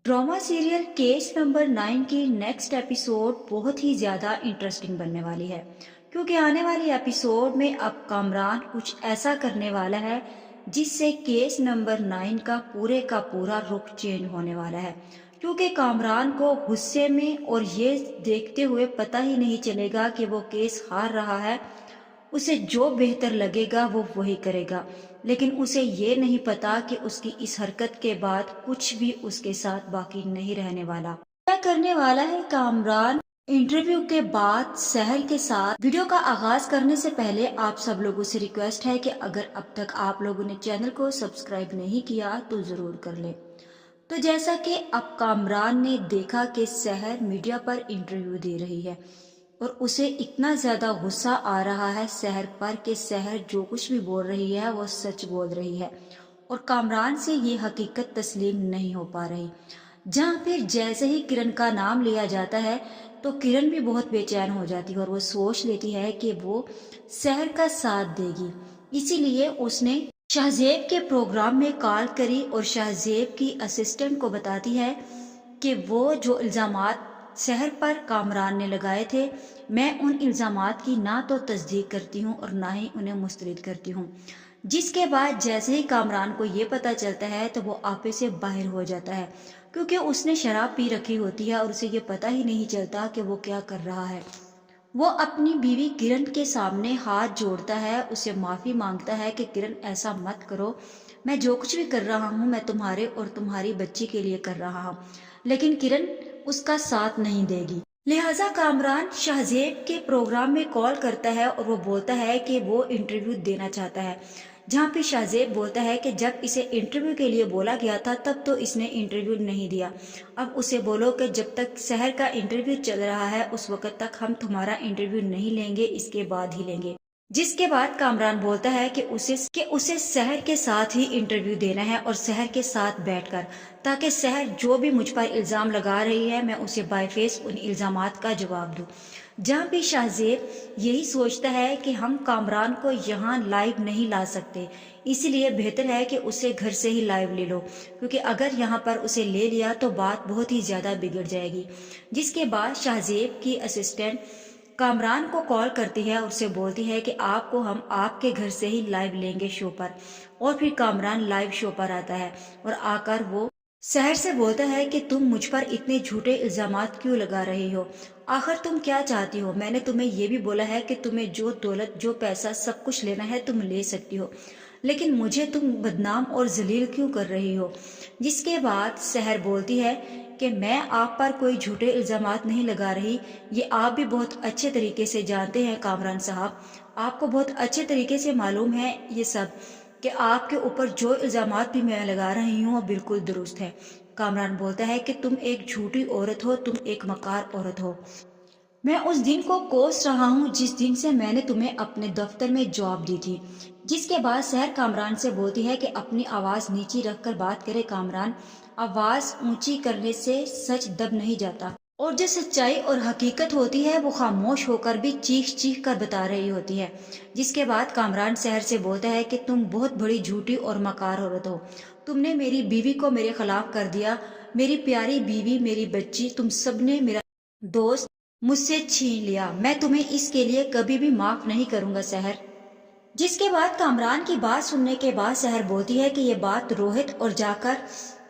Drama serial case number 9 की next episode बहुत ही ज़्यादा इंटरेस्टिंग बनने वाली है, क्योंकि आने वाली एपिसोड में अब कामरान कुछ ऐसा करने वाला है जिससे केस नंबर 9 का पूरा रुख चेंज होने वाला है। क्योंकि कामरान को गुस्से में और ये देखते हुए पता ही नहीं चलेगा कि वो केस हार रहा है। उसे जो बेहतर लगेगा वो वही करेगा, लेकिन उसे ये नहीं पता कि उसकी इस हरकत के बाद कुछ भी उसके साथ बाकी नहीं रहने वाला। क्या करने वाला है कामरान? इंटरव्यू के बाद सहर के साथ। वीडियो का आगाज करने से पहले आप सब लोगों से रिक्वेस्ट है कि अगर अब तक आप लोगों ने चैनल को सब्सक्राइब नहीं किया तो जरूर कर ले। तो जैसा कि अब कामरान ने देखा कि सहर मीडिया पर इंटरव्यू दे रही है और उसे इतना ज्यादा गुस्सा आ रहा है सहर पर कि सहर जो कुछ भी बोल रही है वो सच बोल रही है और कामरान से ये हकीकत तस्लीम नहीं हो पा रही। जहाँ फिर जैसे ही किरण का नाम लिया जाता है तो किरण भी बहुत बेचैन हो जाती है और वो सोच लेती है कि वो सहर का साथ देगी। इसीलिए उसने शाहजेब के प्रोग्राम में कॉल करी और शाहजेब की असिस्टेंट को बताती है कि वो जो इल्जामात शहर पर कामरान ने लगाए थे, मैं उन इल्जामात की ना तो तस्दीक करती हूँ और ना ही उन्हें मुस्तरद करती हूँ। जिसके बाद जैसे ही कामरान को ये पता चलता है तो वो आपे से बाहर हो जाता है, क्योंकि उसने शराब पी रखी होती है और उसे ये पता ही नहीं चलता कि वो क्या कर रहा है। वो अपनी बीवी किरण के सामने हाथ जोड़ता है, उसे माफी मांगता है कि किरण ऐसा मत करो, मैं जो कुछ भी कर रहा हूँ मैं तुम्हारे और तुम्हारी बच्ची के लिए कर रहा हूँ। लेकिन किरण उसका साथ नहीं देगी। लिहाजा कामरान शाहजेब के प्रोग्राम में कॉल करता है और वो बोलता है कि वो इंटरव्यू देना चाहता है। जहाँ पे शाहजेब बोलता है कि जब इसे इंटरव्यू के लिए बोला गया था तब तो इसने इंटरव्यू नहीं दिया, अब उसे बोलो कि जब तक शहर का इंटरव्यू चल रहा है उस वक्त तक हम तुम्हारा इंटरव्यू नहीं लेंगे, इसके बाद ही लेंगे। जिसके बाद कामरान बोलता है कि उसे शहर के साथ ही इंटरव्यू देना है और शहर के साथ बैठकर, ताकि शहर जो भी मुझ पर इल्जाम लगा रही है मैं उसे बाय फेस उन इल्जामात का जवाब दूं। जहाँ भी शाहजेब यही सोचता है कि हम कामरान को यहाँ लाइव नहीं ला सकते, इसलिए बेहतर है कि उसे घर से ही लाइव ले लो, क्योंकि अगर यहाँ पर उसे ले लिया तो बात बहुत ही ज्यादा बिगड़ जाएगी। जिसके बाद शाहजेब की असिस्टेंट कामरान को कॉल करती है और उसे बोलती है कि आपको हम आपके घर से ही लाइव लेंगे शो पर। और फिर कामरान लाइव शो पर आता है और आकर वो शहर से बोलता है कि तुम मुझ पर इतने झूठे इल्जामात क्यों लगा रही हो, आखिर तुम क्या चाहती हो? मैंने तुम्हें ये भी बोला है कि तुम्हें जो दौलत जो पैसा सब कुछ लेना है तुम ले सकती हो, लेकिन मुझे तुम बदनाम और जलील क्यों कर रही हो? जिसके बाद शहर बोलती है कि मैं आप पर कोई झूठे इल्जामात नहीं लगा रही, ये आप भी बहुत अच्छे तरीके से जानते हैं कामरान साहब, आपको बहुत अच्छे तरीके से मालूम है ये सब कि आपके ऊपर जो इल्जामात भी मैं लगा रही हूँ वो बिल्कुल दुरुस्त है। कामरान बोलता है कि तुम एक झूठी औरत हो, तुम एक मकार औरत हो। मैं उस दिन को कोस रहा हूँ जिस दिन से मैंने तुम्हें अपने दफ्तर में जॉब दी थी। जिसके बाद शहर कामरान से बोलती है कि अपनी आवाज नीची रखकर बात करे कामरान, आवाज ऊंची करने से सच दब नहीं जाता और जो सच्चाई और हकीकत होती है वो खामोश होकर भी चीख चीख कर बता रही होती है। जिसके बाद कामरान शहर से बोलता है कि तुम बहुत बड़ी झूठी और मकार औरत हो, तुमने मेरी बीवी को मेरे खिलाफ कर दिया, मेरी प्यारी बीवी, मेरी बच्ची, तुम सबने मेरा दोस्त मुझसे छीन लिया, मैं तुम्हें इसके लिए कभी भी माफ नहीं करूंगा शहर। जिसके बाद कामरान की बात सुनने के बाद शहर बोलती है कि ये बात रोहित और जाकर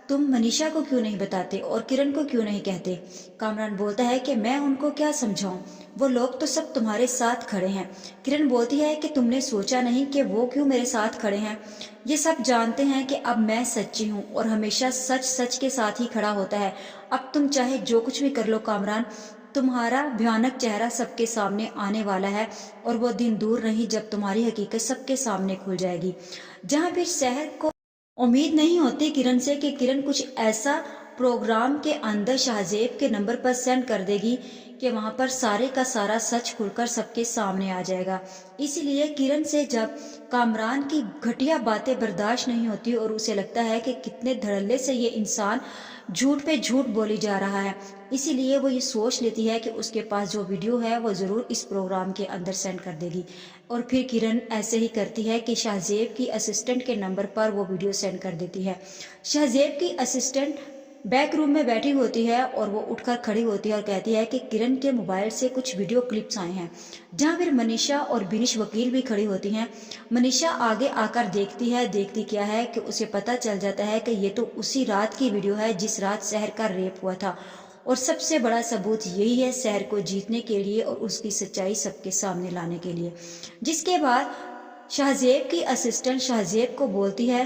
तुम मनीषा को क्यों नहीं बताते और किरण को क्यों नहीं कहते? कामरान बोलता है कि मैं उनको क्या समझाऊं, वो लोग तो सब तुम्हारे साथ खड़े हैं। किरण बोलती है कि तुमने सोचा नहीं कि वो क्यों मेरे साथ खड़े हैं, ये सब जानते हैं कि अब मैं सच्ची हूँ और हमेशा सच सच के साथ ही खड़ा होता है। अब तुम चाहे जो कुछ भी कर लो कामरान, तुम्हारा भयानक चेहरा सबके सामने आने वाला है और वो दिन दूर नहीं जब तुम्हारी हकीकत सबके सामने खुल जाएगी। जहाँ फिर शहर को उम्मीद नहीं होती किरण से कि किरण कुछ ऐसा प्रोग्राम के अंदर शाहजेब के नंबर पर सेंड कर देगी कि वहां पर सारे का सारा सच खुलकर सबके सामने आ जाएगा। इसलिए किरण से जब कामरान की घटिया बातें बर्दाश्त नहीं होती और उसे लगता है कि कितने धड़ल्ले से ये इंसान झूठ पे झूठ बोली जा रहा है, इसीलिए वो ये सोच लेती है कि उसके पास जो वीडियो है वो जरूर इस प्रोग्राम के अंदर सेंड कर देगी। और फिर किरण ऐसे ही करती है कि शाहजेब की असिस्टेंट के नंबर पर वो वीडियो सेंड कर देती है। शाहजेब की असिस्टेंट बैक रूम में बैठी होती है और वो उठकर खड़ी होती है और कहती है कि किरण के मोबाइल से कुछ वीडियो क्लिप्स आए हैं, जहाँ फिर मनीषा और बिनिश वकील भी खड़ी होती हैं। मनीषा आगे आकर देखती है, देखती क्या है कि उसे पता चल जाता है कि ये तो उसी रात की वीडियो है जिस रात शहर का रेप हुआ था, और सबसे बड़ा सबूत यही है शहर को जीतने के लिए और उसकी सच्चाई सबके सामने लाने के लिए। जिसके बाद शाहजेब की असिस्टेंट शाहजेब को बोलती है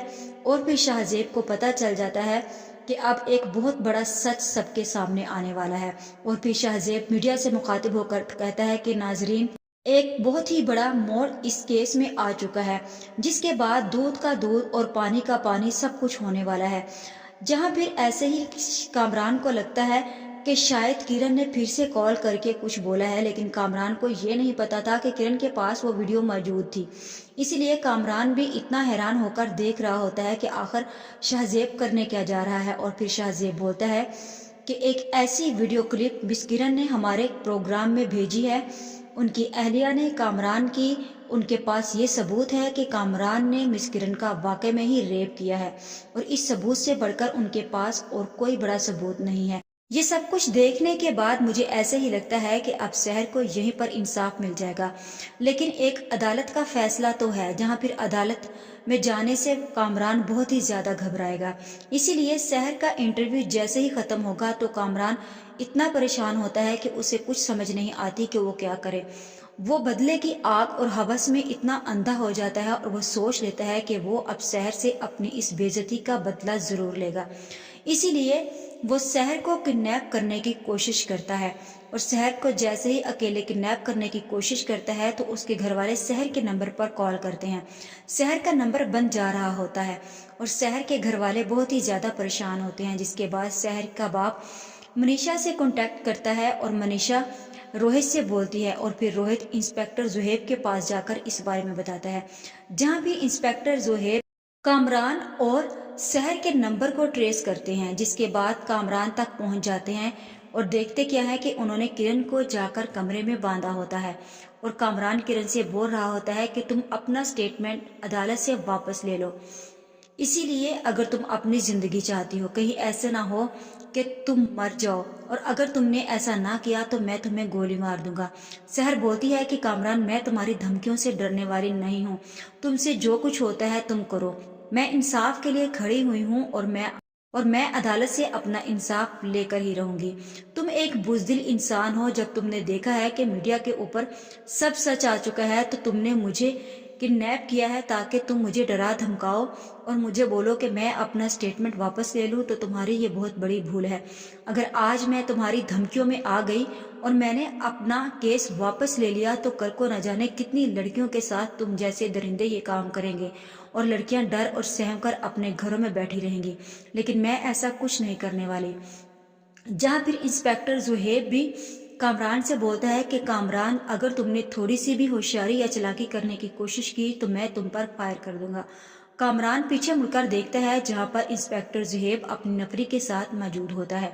और फिर शाहजेब को पता चल जाता है कि अब एक बहुत बड़ा सच सबके सामने आने वाला है। और फिर शाहजेब मीडिया से मुखातिब होकर कहता है कि नाजरीन, एक बहुत ही बड़ा मोड़ इस केस में आ चुका है, जिसके बाद दूध का दूध और पानी का पानी सब कुछ होने वाला है। जहां फिर ऐसे ही कामरान को लगता है कि शायद किरण ने फिर से कॉल करके कुछ बोला है, लेकिन कामरान को ये नहीं पता था कि किरण के पास वो वीडियो मौजूद थी। इसलिए कामरान भी इतना हैरान होकर देख रहा होता है कि आखिर शाहजेब करने क्या जा रहा है। और फिर शाहजेब बोलता है कि एक ऐसी वीडियो क्लिप मिस किरण ने हमारे प्रोग्राम में भेजी है, उनकी अहलिया ने कामरान की, उनके पास ये सबूत है कि कामरान ने मिस किरण का वाकई में ही रेप किया है, और इस सबूत से बढ़कर उनके पास और कोई बड़ा सबूत नहीं है। ये सब कुछ देखने के बाद मुझे ऐसे ही लगता है कि अब शहर को यहीं पर इंसाफ मिल जाएगा, लेकिन एक अदालत का फैसला तो है, जहां फिर अदालत में जाने से कामरान बहुत ही ज्यादा घबराएगा। इसीलिए शहर का इंटरव्यू जैसे ही खत्म होगा तो कामरान इतना परेशान होता है कि उसे कुछ समझ नहीं आती कि वो क्या करे। वो बदले की आग और हवस में इतना अंधा हो जाता है और वो सोच लेता है कि वो अब शहर से अपनी इस बेइज्जती का बदला जरूर लेगा। इसीलिए वो शहर को किडनैप करने की कोशिश करता है, और शहर को जैसे ही अकेले किडनैप करने की कोशिश करता है तो उसके घर वाले शहर के नंबर पर कॉल करते हैं। शहर का नंबर बंद जा रहा होता है और शहर के घर वाले बहुत ही ज्यादा परेशान होते हैं। जिसके बाद शहर का बाप मनीषा से कांटेक्ट करता है और मनीषा रोहित से बोलती है, और फिर रोहित इंस्पेक्टर जुहेब के पास जाकर इस बारे में बताता है। जहाँ भी इंस्पेक्टर जुहेब कामरान और शहर के नंबर को ट्रेस करते हैं, जिसके बाद कामरान तक पहुंच जाते हैं और देखते क्या है कि उन्होंने किरण को जाकर कमरे में बांधा होता है, और कामरान किरण से बोल रहा होता है कि तुम अपना स्टेटमेंट अदालत से वापस ले लो, इसीलिए अगर तुम अपनी जिंदगी चाहती हो, कहीं ऐसे ना हो कि तुम मर जाओ, और अगर तुमने ऐसा ना किया तो मैं तुम्हें गोली मार दूंगा। शहर बोलती है कि कामरान, मैं तुम्हारी धमकियों से डरने वाली नहीं हूँ, तुमसे जो कुछ होता है तुम करो, मैं इंसाफ के लिए खड़ी हुई हूँ और मैं अदालत से अपना इंसाफ लेकर ही रहूंगी। तुम एक बुज़दिल इंसान हो। जब तुमने देखा है कि मीडिया के ऊपर सब सच आ चुका है तो तुमने मुझे किडनैप किया है ताकि तुम मुझे डरा धमकाओ और मुझे बोलो कि मैं अपना स्टेटमेंट वापस ले लूं, तो तुम्हारी ये बहुत बड़ी भूल है। अगर आज मैं तुम्हारी धमकियों में आ गई और मैंने अपना केस वापस ले लिया तो कल को न जाने कितनी लड़कियों के साथ तुम जैसे दरिंदे ये काम करेंगे और लड़कियां डर और सहम कर अपने घरों में बैठी रहेंगी, लेकिन मैं ऐसा कुछ नहीं करने वाली। जहाँ फिर इंस्पेक्टर जुहेब भी कामरान से बोलता है कि कामरान, अगर तुमने थोड़ी सी भी होशियारी या चालाकी करने की कोशिश की तो मैं तुम पर फायर कर दूंगा। कामरान पीछे मुड़कर देखता है जहाँ पर इंस्पेक्टर जुहेब अपनी नफरी के साथ मौजूद होता है।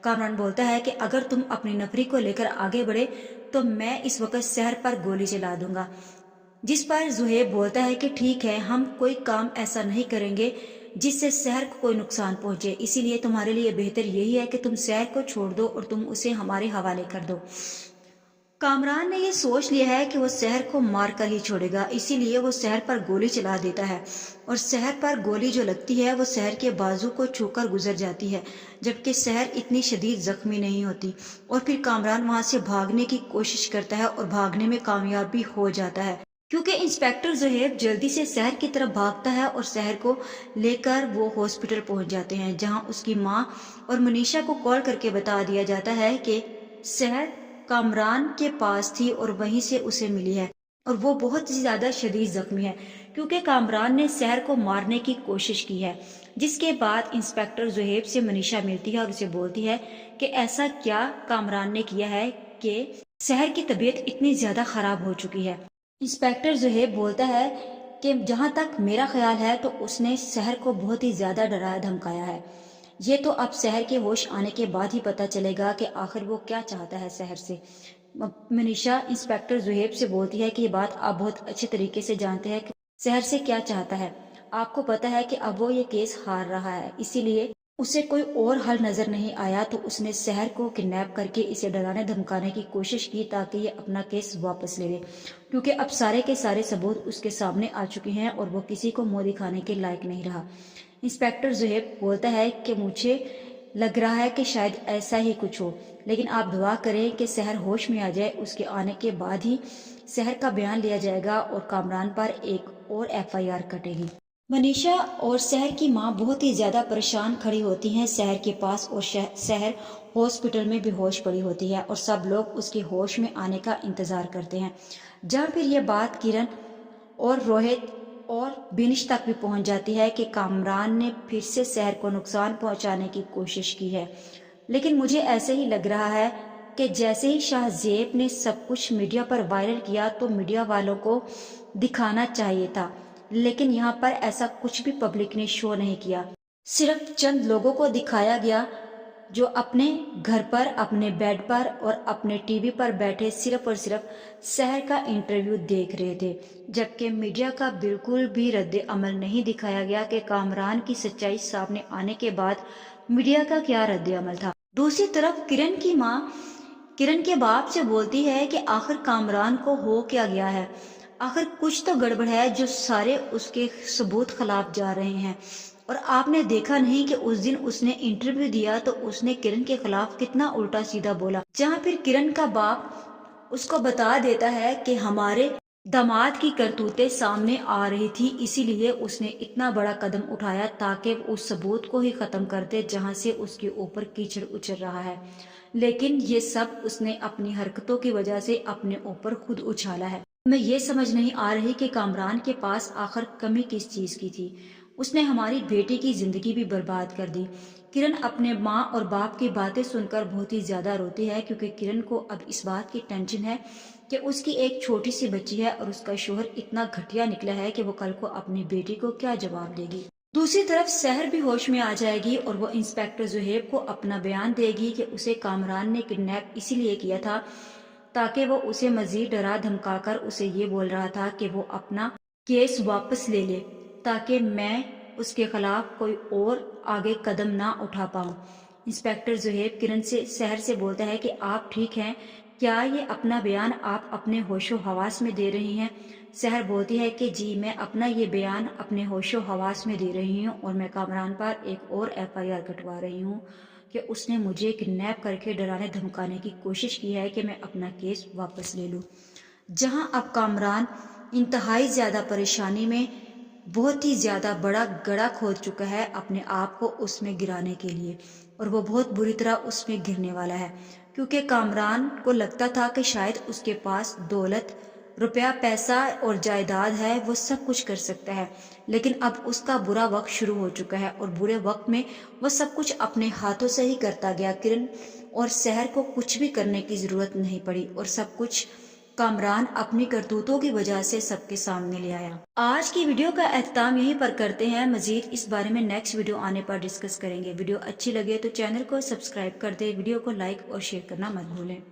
कामरान बोलता है कि अगर तुम अपनी नफरी को लेकर आगे बढ़े तो मैं इस वक्त शहर पर गोली चला दूंगा। जिस पर जुहेब बोलता है कि ठीक है, हम कोई काम ऐसा नहीं करेंगे जिससे शहर को कोई नुकसान पहुंचे, इसीलिए तुम्हारे लिए बेहतर यही है कि तुम शहर को छोड़ दो और तुम उसे हमारे हवाले कर दो। कामरान ने ये सोच लिया है कि वो शहर को मार कर ही छोड़ेगा, इसीलिए वो शहर पर गोली चला देता है, और शहर पर गोली जो लगती है वो शहर के बाजू को छूकर गुजर जाती है, जबकि शहर इतनी शदीद जख्मी नहीं होती। और फिर कामरान वहां से भागने की कोशिश करता है और भागने में कामयाब भी हो जाता है, क्योंकि इंस्पेक्टर जुहेब जल्दी से शहर की तरफ भागता है और शहर को लेकर वो हॉस्पिटल पहुंच जाते हैं, जहां उसकी माँ और मनीषा को कॉल करके बता दिया जाता है कि शहर कामरान के पास थी और वहीं से उसे मिली है, और वो बहुत ही ज्यादा शदीद जख्मी है क्योंकि कामरान ने शहर को मारने की कोशिश की है। जिसके बाद इंस्पेक्टर जुहेब से मनीषा मिलती है और उसे बोलती है कि ऐसा क्या कामरान ने किया है कि शहर की तबीयत इतनी ज्यादा खराब हो चुकी है। इंस्पेक्टर जुहेब बोलता है कि जहां तक मेरा ख्याल है तो उसने शहर को बहुत ही ज्यादा डराया धमकाया है। ये तो अब शहर के होश आने के बाद ही पता चलेगा कि आखिर वो क्या चाहता है शहर से। मनीषा इंस्पेक्टर जुहेब से बोलती है कि ये बात आप बहुत अच्छे तरीके से जानते हैं कि शहर से क्या चाहता है। आपको पता है कि अब वो ये केस हार रहा है, इसीलिए उसे कोई और हल नजर नहीं आया तो उसने शहर को किडनैप करके इसे डराने धमकाने की कोशिश की ताकि ये अपना केस वापस ले ले, क्योंकि अब सारे के सारे सबूत उसके सामने आ चुके हैं और वो किसी को मुंह दिखाने के लायक नहीं रहा। इंस्पेक्टर जुहैब बोलता है कि मुझे लग रहा है कि शायद ऐसा ही कुछ हो, लेकिन आप दुआ करें कि शहर होश में आ जाए। उसके आने के बाद ही शहर का बयान लिया जाएगा और कामरान पर एक और FIR कटेगी। मनीषा और शहर की माँ बहुत ही ज्यादा परेशान खड़ी होती हैं शहर के पास, और शहर हॉस्पिटल में बेहोश पड़ी होती है और सब लोग उसके होश में आने का इंतजार करते हैं। जहाँ फिर ये बात किरण और रोहित और बिनिश तक भी पहुंच जाती है कि कामरान ने फिर से शहर को नुकसान पहुंचाने की कोशिश की है। लेकिन मुझे ऐसे ही लग रहा है कि जैसे ही शाहजेब ने सब कुछ मीडिया पर वायरल किया तो मीडिया वालों को दिखाना चाहिए था, लेकिन यहाँ पर ऐसा कुछ भी पब्लिक ने शो नहीं किया। सिर्फ चंद लोगों को दिखाया गया जो अपने घर पर, अपने बेड पर और अपने टीवी पर बैठे सिर्फ और सिर्फ शहर का इंटरव्यू देख रहे थे, जबकि मीडिया का बिल्कुल भी रद्द अमल नहीं दिखाया गया कि कामरान की सच्चाई सामने आने के बाद मीडिया का क्या रद्द अमल था। दूसरी तरफ किरण की माँ किरण के बाप से बोलती है कि आखिर कामरान को हो क्या गया है, आखिर कुछ तो गड़बड़ है जो सारे उसके सबूत खिलाफ जा रहे हैं। और आपने देखा नहीं कि उस दिन उसने इंटरव्यू दिया तो उसने किरण के खिलाफ कितना उल्टा सीधा बोला, जहां फिर किरण का बाप उसको बता देता है कि हमारे दामाद की करतूतें सामने आ रही थी, इसीलिए उसने इतना बड़ा कदम उठाया ताकि उस सबूत को ही खत्म कर दे जहां से उसके ऊपर कीचड़ उछल रहा है। लेकिन ये सब उसने अपनी हरकतों की वजह से अपने ऊपर खुद उछाला है। मैं ये समझ नहीं आ रही कि कामरान के पास आखिर कमी किस चीज की थी। उसने हमारी बेटी की जिंदगी भी बर्बाद कर दी। किरण अपने माँ और बाप की बातें सुनकर बहुत ही ज्यादा रोती है, क्योंकि किरण को अब इस बात की टेंशन है कि उसकी एक छोटी सी बच्ची है और उसका शोहर इतना घटिया निकला है कि वो कल को अपनी बेटी को क्या जवाब देगी। दूसरी तरफ शहर भी होश में आ जाएगी और वो इंस्पेक्टर जुहैब को अपना बयान देगी कि उसे कामरान ने किडनैप इसीलिए किया था ताकि वो उसे मजीद डरा धमकाकर उसे ये बोल रहा था कि वो अपना केस वापस ले ले ताकि मैं उसके खिलाफ कोई और आगे कदम ना उठा पाऊं। इंस्पेक्टर जुहैब किरण से शहर से बोलता है कि आप ठीक हैं, क्या ये अपना बयान आप अपने होशो हवास में दे रही हैं? शहर बोलती है कि जी, मैं अपना ये बयान अपने होशो हवास में दे रही हूँ और मैं कामरान पर एक और FIR कटवा रही हूँ कि उसने मुझे किडनैप करके डराने धमकाने की कोशिश की है कि मैं अपना केस वापस ले लूं। जहां अब कामरान इंतहाई ज्यादा परेशानी में बहुत ही ज्यादा बड़ा गड्ढा खोद चुका है अपने आप को उसमें गिराने के लिए, और वो बहुत बुरी तरह उसमें गिरने वाला है, क्योंकि कामरान को लगता था कि शायद उसके पास दौलत, रुपया, पैसा और जायदाद है, वो सब कुछ कर सकता है। लेकिन अब उसका बुरा वक्त शुरू हो चुका है और बुरे वक्त में वो सब कुछ अपने हाथों से ही करता गया। किरण और शहर को कुछ भी करने की जरूरत नहीं पड़ी और सब कुछ कामरान अपनी करतूतों की वजह से सबके सामने ले आया। आज की वीडियो का एख्ताम यहीं पर करते हैं। मजीद इस बारे में नेक्स्ट वीडियो आने पर डिस्कस करेंगे। वीडियो अच्छी लगे तो चैनल को सब्सक्राइब कर दे, वीडियो को लाइक और शेयर करना मत भूलें।